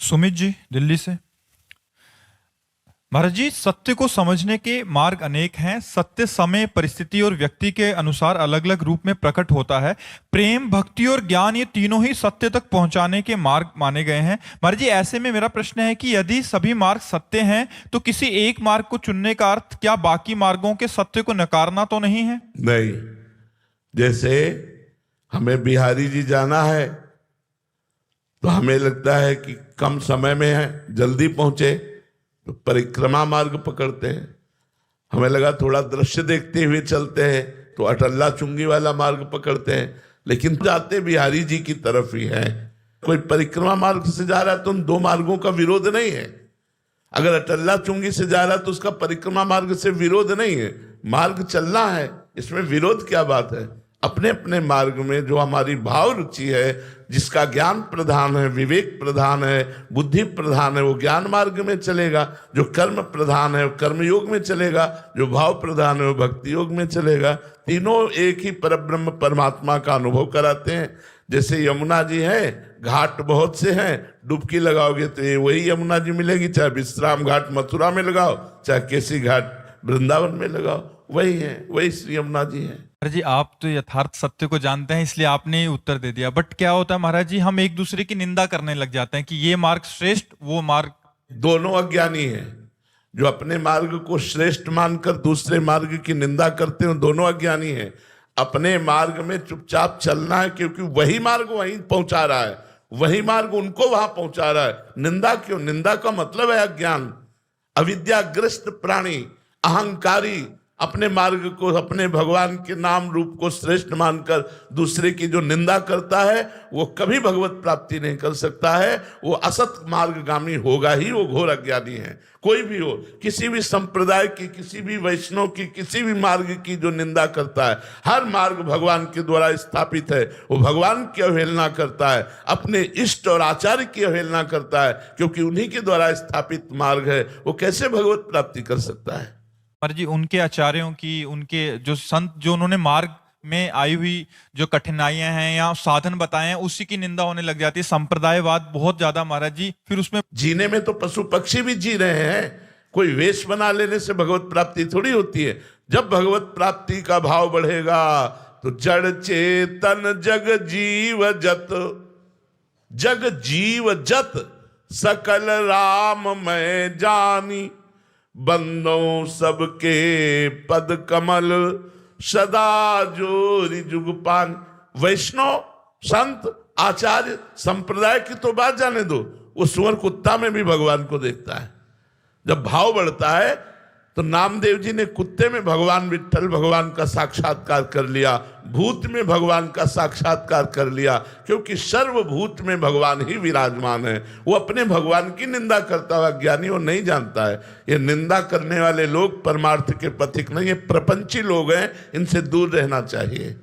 सुमित जी दिल्ली से। महाराज जी, सत्य को समझने के मार्ग अनेक हैं। सत्य समय, परिस्थिति और व्यक्ति के अनुसार अलग अलग रूप में प्रकट होता है। प्रेम, भक्ति और ज्ञान, ये तीनों ही सत्य तक पहुंचाने के मार्ग माने गए हैं। महाराज जी, ऐसे में मेरा प्रश्न है कि यदि सभी मार्ग सत्य हैं तो किसी एक मार्ग को चुनने का अर्थ क्या बाकी मार्गों के सत्य को नकारना तो नहीं है? नहीं। जैसे हमें बिहारी जी जाना है तो हमें लगता है कि कम समय में है, जल्दी पहुंचे, तो परिक्रमा मार्ग पकड़ते हैं। हमें लगा थोड़ा दृश्य देखते हुए चलते हैं तो अटल्ला चुंगी वाला मार्ग पकड़ते हैं, लेकिन जाते बिहारी जी की तरफ ही है। कोई परिक्रमा मार्ग से जा रहा है तो उन दो मार्गों का विरोध नहीं है। अगर अटल्ला चुंगी से जा रहा है तो उसका परिक्रमा मार्ग से विरोध नहीं है। मार्ग चलना है, इसमें विरोध क्या बात है? अपने अपने मार्ग में जो हमारी भाव रुचि है, जिसका ज्ञान प्रधान है, विवेक प्रधान है, बुद्धि प्रधान है, वो ज्ञान मार्ग में चलेगा। जो कर्म प्रधान है वो कर्म योग में चलेगा। जो भाव प्रधान है वो भक्ति योग में चलेगा। तीनों एक ही परब्रह्म परमात्मा का अनुभव कराते हैं। जैसे यमुना जी है, घाट बहुत से हैं, डुबकी लगाओगे तो ये वही यमुना जी मिलेगी। चाहे विश्राम घाट मथुरा में लगाओ, चाहे केसी घाट वृंदावन में लगाओ, वही है, वही श्री यमुना जी है। महाराज जी, आप तो यथार्थ सत्य को जानते हैं इसलिए आपने उत्तर दे दिया। बट क्या होता है महाराज जी, हम एक दूसरे की निंदा करने लग जाते हैं कि ये मार्ग श्रेष्ठ, वो मार्ग। दोनों अज्ञानी हैं। जो अपने मार्ग को श्रेष्ठ मानकर दूसरे मार्ग की निंदा करते हैं, दोनों अज्ञानी हैं। अपने मार्ग में चुपचाप चलना है, क्योंकि वही मार्ग वहीं पहुंचा रहा है, वही मार्ग उनको वहां पहुंचा रहा है। निंदा क्यों? निंदा का मतलब है अज्ञान। अविद्याग्रस्त प्राणी, अहंकारी, अपने मार्ग को, अपने भगवान के नाम रूप को श्रेष्ठ मानकर दूसरे की जो निंदा करता है वो कभी भगवत प्राप्ति नहीं कर सकता है। वो असत मार्गगामी होगा ही, वो घोर अज्ञानी है। कोई भी हो, किसी भी संप्रदाय की, किसी भी वैष्णव की, किसी भी मार्ग की जो निंदा करता है, हर मार्ग भगवान के द्वारा स्थापित है, वो भगवान की अवहेलना करता है, अपने इष्ट और आचार्य की अवहेलना करता है, क्योंकि उन्हीं के द्वारा स्थापित मार्ग है। वो कैसे भगवत प्राप्ति कर सकता है? महाराज जी, उनके आचार्यों की, उनके जो संत, जो उन्होंने मार्ग में आई हुई जो कठिनाइयां हैं या साधन बताए हैं, उसी की निंदा होने लग जाती है। संप्रदायवाद बहुत ज्यादा महाराज जी, फिर उसमें जीने में तो पशु पक्षी भी जी रहे हैं। कोई वेश बना लेने से भगवत प्राप्ति थोड़ी होती है। जब भगवत प्राप्ति का भाव बढ़ेगा तो जड़ चेतन जग जीव जत, जग जीव जत सकल राम मैं जानी, बंदों सबके पद कमल सदा जोरी जुगपान। वैष्णव, संत, आचार्य, संप्रदाय की तो बात जाने दो, वो सुअर कुत्ता में भी भगवान को देखता है। जब भाव बढ़ता है तो नामदेव जी ने कुत्ते में भगवान विट्ठल, भगवान का साक्षात्कार कर लिया, भूत में भगवान का साक्षात्कार कर लिया, क्योंकि सर्वभूत में भगवान ही विराजमान है। वो अपने भगवान की निंदा करता हुआ ज्ञानी वो नहीं जानता है। ये निंदा करने वाले लोग परमार्थ के पथिक नहीं, ये प्रपंची लोग हैं, इनसे दूर रहना चाहिए।